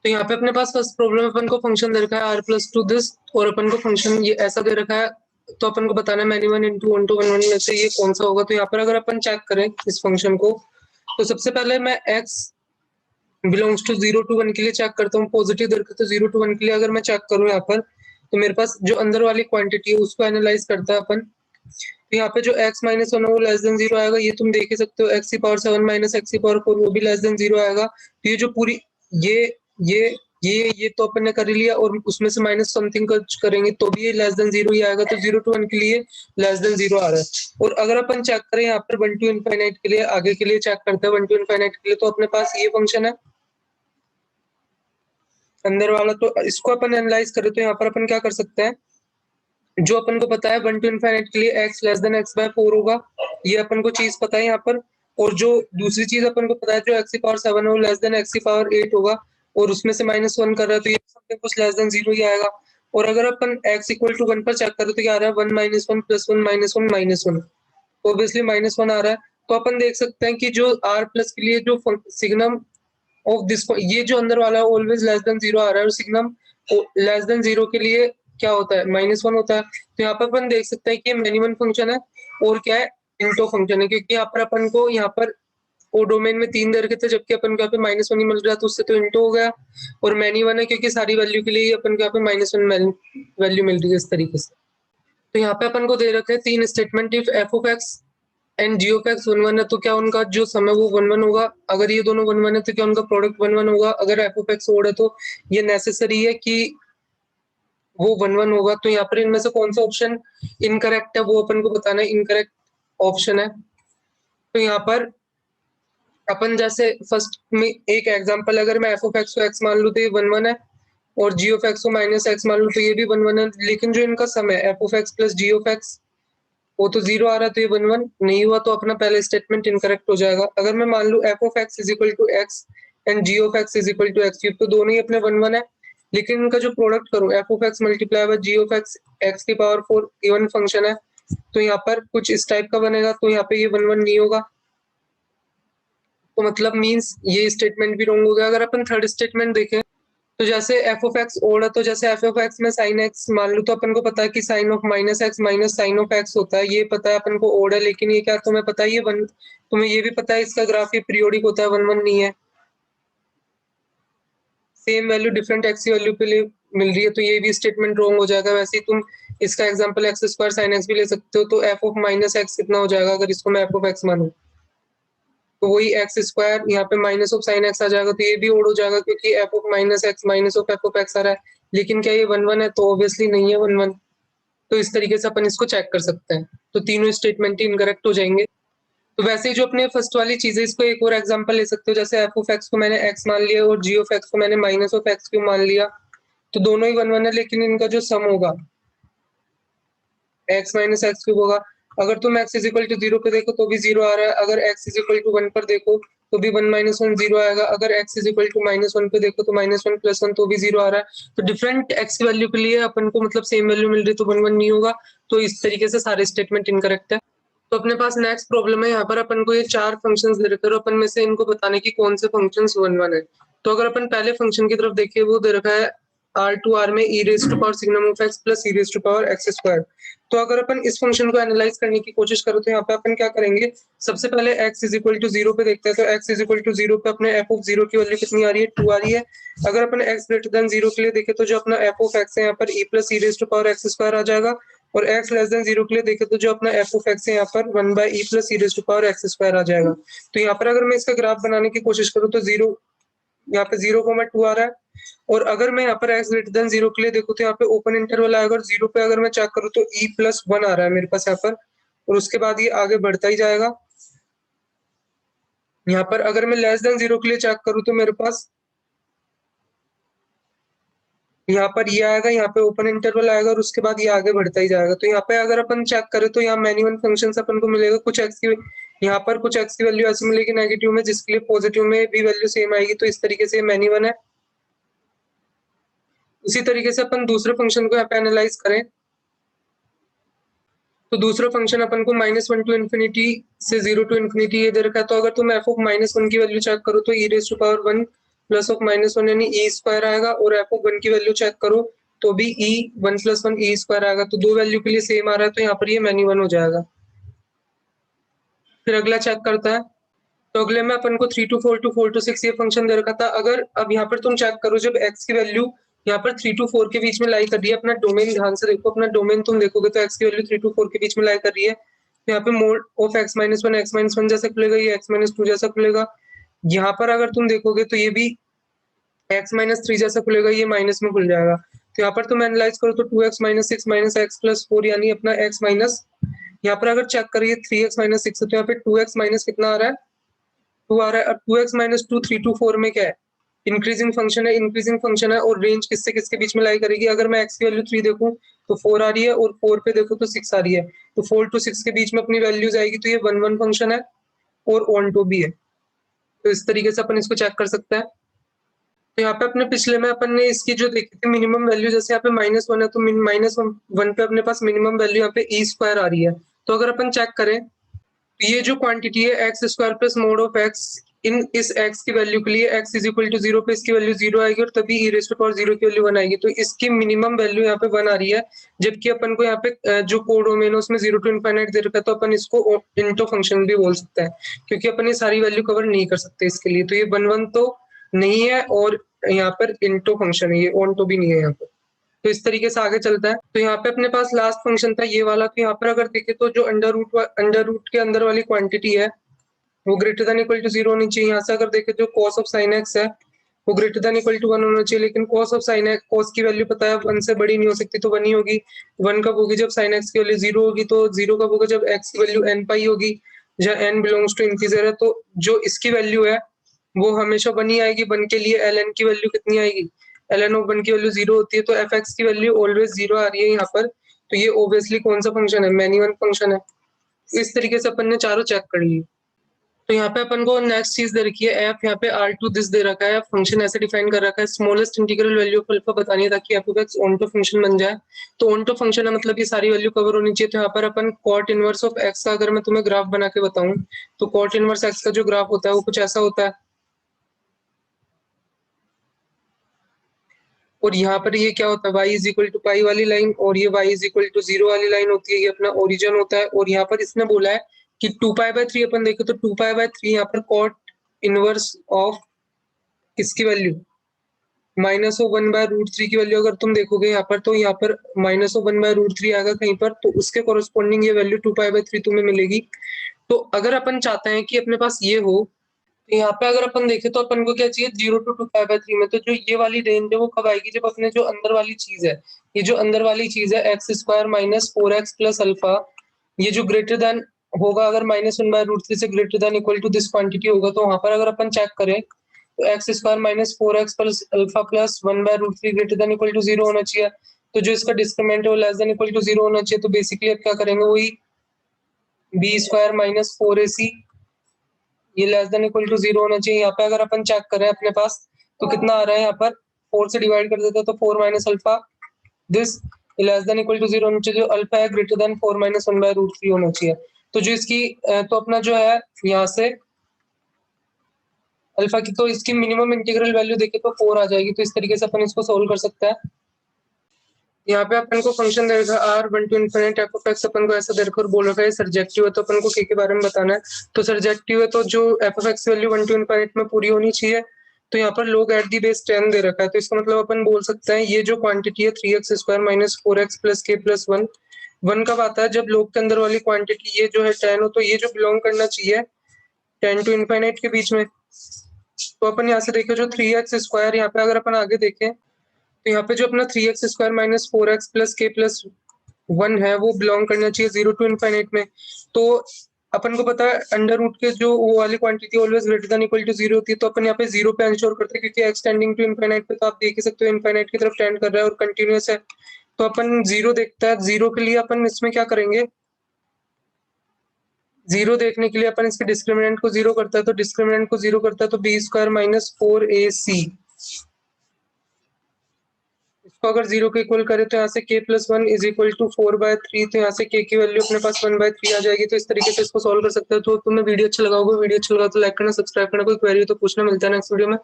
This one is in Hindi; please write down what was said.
तो यहाँ पे अपने पास फर्स्ट प्रॉब्लम अपन को फंक्शन दे रखा है आर प्लस टू दिस, और अपन को फंक्शन ये ऐसा दे रखा है, तो अपन को बताना है many one into one two one one में से ये कौन सा होगा। तो यहाँ पर अगर अपन चेक करें इस फंक्शन को, तो सबसे पहले मैं x बिलोंग्स टू 0 to 1 के लिए चेक करता हूँ, पॉजिटिव दे रखा है तो 0 to 1 के लिए अगर मैं चेक करूँ यहाँ पर, तो मेरे पास जो अंदर वाली क्वांटिटी है उसको एनालाइज करता है अपन। तो यहाँ पे जो x माइनस वन है वो लेस देन 0 आएगा, ये तुम देख ही सकते हो, x की पावर 7 माइनस x की पावर 4 वो भी लेस देन 0 आएगा। तो ये जो पूरी ये ये ये तो अपन ने कर ही लिया, और उसमें से माइनस समथिंग करेंगे तो भी ये लेस देन 0 ही आएगा। तो 0 to 1 के लिए लेस देन 0 आ रहा है। और अगर अपन चेक करें यहाँ पर 1 to इनफाइनाइट के लिए, आगे के लिए चेक करते हैं 1 to इनफाइनाइट के लिए, तो अपने पास ये फंक्शन है अंदर वाला। तो इसको अपन एनालाइज करें तो यहाँ पर अपन क्या कर सकते हैं, जो अपन को पता है 1 to इनफाइनाइट के लिए x less than x by 4 होगा, ये अपन को चीज पता है यहाँ पर। और जो दूसरी चीज अपन को पता है जो x की पावर 7 है वो लेस देन x की पावर 8 होगा, और उसमें से माइनस वन कर रहा है तो ये समथिंग कुछ लेस देन 0 ही आएगा। और अगर अपन x इक्वल टू 1 पर चेक करें तो क्या आ रहा है, 1 minus one plus one minus one minus one, तो ऑब्वियसली माइनस वन आ रहा है। तो अपन देख सकते हैं कि जो r प्लस के लिए जो सिग्नम ऑफ दिस, ये जो अंदर वाला ऑलवेज लेस देन 0 आ रहा है, और सिग्नम लेस देन 0 के लिए क्या होता है, माइनस वन होता है। तो यहाँ पर अपन देख सकते हैं कि ये मिनिमम फंक्शन है और क्या है, इंटो फंक्शन है, क्योंकि यहाँ पर अपन को यहाँ पर ओ डोमेन में 3 दे रखे थे, जबकि अपन को यहाँ पे माइनस वन ही मिल रहा है, तो उससे तो इंटो हो गया। और मैनी वन है क्योंकि सारी वैल्यू के लिए अपन को यहाँ पे माइनस वन वैल्यू मिल रही है इस तरीके से। तो यहाँ पे अपन को दे रखे हैं 3 statement, if f of x and g of x one one है तो क्या उनका जो सम है वो वन वन होगा, अगर ये दोनों वन वन है तो क्या उनका प्रोडक्ट वन वन होगा, अगर एफ ऑफ एक्स ओड है तो ये नेसेसरी है कि वो वन वन होगा। तो यहाँ पर इनमें से कौन सा ऑप्शन इनकरेक्ट है वो अपन को बताना है, इनकरेक्ट ऑप्शन है। तो यहाँ पर अपन जैसे फर्स्ट में एक एग्जांपल, अगर मैं एफ ऑफ एक्स को एक्स मान लूं तो ये वन वन है, और जी ऑफ एक्स को माइनस एक्स मान लूं तो ये भी वन वन है, लेकिन जो इनका सम है f of x plus g of x वो तो 0 आ रहा है, तो ये वन वन नहीं हुआ, तो अपना पहले स्टेटमेंट इनकरेक्ट हो जाएगा। अगर मैं मान लूं f of x is equal to x and g of x is equal to x cube, तो दोनों ही अपने वन वन है, लेकिन इनका जो प्रोडक्ट करूं f of x multiply by g of x x की पावर 4 इवन फंक्शन है, तो यहाँ पर कुछ इस टाइप का बनेगा, तो यहाँ पे ये वन वन नहीं होगा। तो मतलब मींस ये स्टेटमेंट भी रॉन्ग हो गया। अगर अपन थर्ड स्टेटमेंट देखें, तो जैसे एफ ऑफ एक्स ओड है, तो जैसे एफ ऑफ एक्स में साइन एक्स मान लूं तो अपन को पता है कि sine of minus x minus sine of x होता है, ये पता है अपन को ओड है, लेकिन ये क्या तुम्हें पता है ये वन, तुम्हें ये भी पता है इसका ग्राफ ये पीरियोडिक होता है, वन वन नहीं है, सेम वैल्यू डिफरेंट एक्स की वैल्यू के लिए मिल रही है, तो ये भी स्टेटमेंट रॉन्ग हो जाएगा। वैसे ही तुम इसका example x square sine x भी ले सकते हो, तो एफ ऑफ माइनस एक्स कितना हो जाएगा अगर इसको मैं एफ ऑफ एक्स मानूं, तो वही एक्स स्क्वायर यहाँ पे माइनस ऑफ साइन एक्स आ जाएगा, तो ये भी ओड हो जाएगा क्योंकि f of minus x minus of f of x आ रहा है, लेकिन क्या ये वन वन है, तो ऑब्वियसली नहीं है वन वन। तो इस तरीके से अपन इसको चेक कर सकते हैं, तो तीनों स्टेटमेंट ही इनकरेक्ट हो जाएंगे। तो वैसे ही जो अपने फर्स्ट वाली चीज है, इसको एक और एग्जांपल ले सकते हो, जैसे एफ ऑफ एक्स को मैंने एक्स मान लिया और जी ऑफ एक्स को मैंने माइनस ऑफ एक्स क्यूब मान लिया, तो दोनों ही वन वन है, लेकिन इनका जो सम होगा एक्स माइनस एक्स क्यूब होगा। अगर तुम एक्स इज इक्वल टू 0 पे देखो तो भी 0 आ रहा है, अगर एक्स इज इक्वल टू 1 पर देखो तो भी 1 माइनस वन 0 आएगा, अगर x is equal to minus one पे देखो तो माइनस वन प्लस वन तो भी 0 आ रहा है। तो डिफरेंट एक्स की वैल्यू के लिए अपन को मतलब सेम वैल्यू मिल रही तो वन वन नहीं होगा, तो इस तरीके से सारे स्टेटमेंट इनकरेक्ट है। तो अपने पास नेक्स्ट प्रॉब्लम है, यहाँ पर अपन को ये 4 फंक्शंस दे रखे हैं और अपन में से इनको बताने की कौन से फंक्शंस वन वन है। तो अगर अपन पहले फंक्शन की तरफ देखिए, वो दे रखा है आर टू आर में e raise to power signum of x plus e raise to power x square. तो अगर अपन इस फंक्शन को एनालाइज करने की कोशिश करें तो यहाँ पे अपन क्या करेंगे, सबसे पहले x इज इक्वल टू 0 पे देखते हैं, तो x इज इक्वल टू 0 पे अपने f ऑफ 0 की वैल्यू कितनी आ रही है, 2 आ रही है। अगर अपन x ग्रेटर देन 0 के लिए देखें तो जो अपना f ऑफ x है यहाँ पर e plus e raise to power x square आ जाएगा, और x लेस देन 0 के लिए देखें तो जो अपना f ऑफ x है यहाँ पर 1 by e plus e raise to power x square आ जाएगा। तो यहाँ पर अगर मैं इसका ग्राफ बनाने की कोशिश करूँ तो 0 यहाँ पे 0,2 आ रहा है, और अगर मैं यहाँ पर x ग्रेटर देन 0 के लिए देखूँ तो यहाँ पे ओपन इंटरवल आएगा, और 0 पे अगर मैं चेक करूँ तो e प्लस वन आ रहा है मेरे पास यहाँ पर, और उसके बाद ये आगे बढ़ता ही जाएगा। यहाँ पर अगर मैं लेस देन 0 के लिए चेक करूँ तो मेरे पास यहाँ पर ये आएगा, यहाँ पे ओपन इंटरवल आएगा, और उसके बाद ये आगे बढ़ता ही जाएगा। तो यहाँ पे अगर अपन चेक करें तो यहाँ मैनी वन फंक्शन अपन को मिलेगा, कुछ एक्स की यहाँ पर कुछ एक्स की वैल्यू ऐसी मिलेगी नेगेटिव में, जिसके लिए पॉजिटिव में भी वैल्यू सेम आएगी, तो इस तरीके से मैनी वन है। उसी तरीके से अपन दूसरे फंक्शन को यहाँ पे एनालाइज करें, तो दूसरा फंक्शन अपन को माइनस वन टू इन्फिनिटी से 0 टू इन्फिनिटी ये दे रखा है, तो अगर तुम एफ ऑफ माइनस वन की वैल्यू चेक करो तो e raise to power one plus of -1 यानी ई स्क्वायर आएगा, और एफ ऑफ 1 की वैल्यू चेक करो तो भी ई 1 + 1 ई स्क्वायर आएगा। तो दो वैल्यू के लिए सेम आ रहा है, तो यहाँ पर ये मैनी 1 हो जाएगा। फिर अगला चेक करता है, तो अगले में अपन को 3 to 4 to 4 to 6 ये फंक्शन दे रखा था। अगर अब यहाँ पर तुम चेक करो, जब x की वैल्यू यहाँ पर 3 to 4 के बीच में लाई कर रही है, अपना डोमेन ध्यान से देखो, अपना डोमेन तुम देखोगे तो x की वैल्यू 3 to 4 के बीच में लाई कर रही है। तो यहाँ पे मोड ऑफ x-1 जैसा खुलेगा, ये x-2 जैसा खुलेगा। यहाँ पर अगर तुम देखोगे तो ये भी x-3 जैसा खुलेगा, ये माइनस में खुल जाएगा। तो यहाँ पर तुम एनालाइज करो तो 2x - 6 - x + 4 यानी अपना x माइनस, यहाँ पर अगर चेक करिए 3x - 6 है, तो यहाँ पे 2x माइनस कितना आ रहा है, 2 आ रहा है। अब 2x - 2 3 to 4 में क्या है, इंक्रीजिंग फंक्शन है, इंक्रीजिंग फंक्शन है, और रेंज किससे किसके बीच में लाई करेगी। अगर मैं x की वैल्यू 3 देखूं तो 4 आ रही है, और 4 पे देखूं तो 6 आ रही है, तो 4 to 6 के बीच में अपनी वैल्यूज आएगी। तो ये 1 1 फंक्शन है और ऑन टू भी है। तो इस तरीके से अपन इसको चेक कर सकते हैं। तो यहाँ पे अपने पिछले में अपन ने इसकी जो देखी थी मिनिमम वैल्यू, जैसे यहाँ पे -1 है तो -1 पे अपने पास मिनिमम वैल्यू यहाँ पे ई स्क्वायर आ रही है। तो अगर अपन चेक करें तो ये जो क्वांटिटी है x² + mod ऑफ x, इन इस x की वैल्यू के लिए x = 0 पे इसकी वैल्यू 0 आएगी, और तभी e⁻0 की वैल्यू 1 आएगी। तो इसकी मिनिमम वैल्यू यहाँ पे 1 आ रही है, जबकि अपन को यहाँ पे जो कोडोमेन है उसमें 0 to ∞ दे रखा है, तो अपन इसको इंटो फंक्शन भी बोल सकते हैं, क्योंकि अपन ये सारी वैल्यू कवर नहीं कर सकते इसके लिए। तो ये 1 1 तो नहीं है, और यहाँ पर इंटो फंक्शन है, ये ऑन तो भी नहीं है यहाँ पर। तो इस तरीके से आगे चलता है। तो यहाँ पे अपने पास लास्ट फंक्शन था ये वाला। तो यहाँ पर अगर देखें तो जो अंडर रूट के अंदर वाली क्वांटिटी है वो ग्रेटर देन इक्वल टू 0 होनी चाहिए। यहाँ से अगर देखें तो cos ऑफ sin x है वो ग्रेटर देन इक्वल टू 1 होना चाहिए, लेकिन cos of sin x, cos की वैल्यू पता है 1 से बड़ी नहीं हो सकती, तो 1 ही होगी। 1 कब होगी, जब sin x की वैल्यू 0 होगी। तो 0 कब होगा, जब x की वैल्यू n पाई होगी, जहाँ n बिलोंग्स टू इंटीजर है। तो जो इसकी वैल्यू है वो हमेशा 1 ही आएगी। 1 के लिए ln की वैल्यू कितनी आएगी, ln ऑफ 1 की वैल्यू 0 होती है, तो fx की वैल्यू ऑलवेज 0 आ रही है यहाँ पर। तो ये ऑब्वियसली कौन सा फंक्शन है, मैनी 1 फंक्शन है। इस तरीके से अपन ने चारों चेक कर ली। तो यहाँ पे अपन को नेक्स्ट चीज दे रखी है f, यहाँ पे r2 दिस दे रखा है, फंक्शन ऐसे डिफाइन कर रखा है, smallest integral value of alpha बतानी है ताकि f of x onto function बन जाए। तो ऑनटो फंक्शन है मतलब ये सारी वैल्यू कवर होनी चाहिए। तो यहाँ पर अपन cot इनवर्स ऑफ x का अगर मैं तुम्हें ग्राफ बना के बताऊं तो cot इनवर्स x का जो ग्राफ होता है वो कुछ ऐसा होता है, और यहाँ पर ये क्या होता है, y = पाई वाली लाइन, और ये y = 0 वाली लाइन होती है, ये अपना ओरिजिन होता है। और यहाँ पर इसने बोला है कि 2π/3 अपन देखें तो 2π/3 यहाँ पर cot इनवर्स ऑफ किसकी वैल्यू, -1/√3 की वैल्यू अगर तुम देखोगे यहाँ पर, तो यहाँ पर -1/√3 आएगा कहीं पर, तो उसके कोरस्पॉन्डिंग ये वैल्यू 2π/3 तुम्हें मिलेगी। तो अगर अपन चाहते हैं कि अपने पास ये हो, तो यहाँ पे अगर अपन देखें तो अपन को क्या चाहिए, 0 to 2π/3 में। तो जो ये वाली रेंज है वो कब आएगी, जब अपने जो अंदर वाली चीज है, ये जो अंदर वाली चीज है x² - 4x + अल्फा, ये जो ग्रेटर देन होगा, अगर -1/√3 से greater than equal to this quantity होगा, तो वहां पर अगर अपन चेक करें तो x² - 4x + alpha + 1/√3 greater than equal to 0 होना चाहिए। तो जो इसका डिस्क्रिमिनेंट है वो लेस देन इक्वल टू 0 होना चाहिए। तो बेसिकली अब क्या करेंगे, वही b² - 4ac ये लेस देन इक्वल टू 0 होना चाहिए। यहाँ पे अगर अपन चेक करें अपने पास तो कितना आ रहा है, यहाँ पर 4 से डिवाइड कर देते हैं तो 4 - alpha this less than equal to 0 होना चाहिए। जो अल्फा है ग्रेटर देन 4 - 1/√3 होना चाहिए। तो जो इसकी तो अपना जो है यहाँ से अल्फा की, तो इसकी मिनिमम इंटीग्रल वैल्यू देखे तो 4 आ जाएगी। तो इस तरीके से अपन इसको सोल्व कर सकते हैं। यहाँ पे अपन को फंक्शन दे रखा है r1 to ∞ f of x, अपन को ऐसा दे रखा और बोल रखा है सर्जेक्टिव है, तो अपन को के बारे में बताना है। तो सर्जेक्टिव है तो जो f of x value 1 to ∞ में पूरी होनी चाहिए। तो यहाँ पर log at the base 10 दे रखा है, तो इसका मतलब अपन बोल सकते हैं ये जो क्वांटिटी है 3x² - 4x + k + 1, 1 कब आता है, जब log के अंदर वाली क्वांटिटी ये जो है 10 हो, तो ये जो बिलोंग करना चाहिए 10 to ∞ के बीच में। तो अपन यहाँ से देखें जो 3x², यहाँ पे अगर अपन आगे देखें तो यहाँ पे जो अपना 3x² - 4x + k + 1 है वो बिलोंग करना चाहिए 0 to ∞ में। तो अपन को पता है अंडर रूट के जो वो वाली quantity always greater than equal to 0 होती है, तो अपन यहाँ पे 0 पे इंश्योर करते हैं, क्योंकि x टेंडिंग टू ∞ पे तो आप देख ही सकते हो ∞ की तरफ टेंड कर रहा है और कंटिन्यूअस है। तो अपन 0 देखता है, 0 के लिए अपन इसमें क्या करेंगे, 0 देखने के लिए अपन इसके डिस्क्रिमिनेंट को 0 करता है, तो डिस्क्रिमिनेंट को 0 करता है तो b² - 4ac, इसको अगर 0 के इक्वल करें तो यहाँ से k + 1 = 4/3, तो यहाँ से k की वैल्यू अपने पास 1/3 आ जाएगी। तो इस तरीके से इसको सॉल्व कर सकते हो। तो तुम्हें वीडियो अच्छा लगा होगा, वीडियो अच्छा लगा तो लाइक करना, सब्सक्राइब करना, कोई क्वेरी हो तो पूछना। मिलता है नेक्स्ट वीडियो में।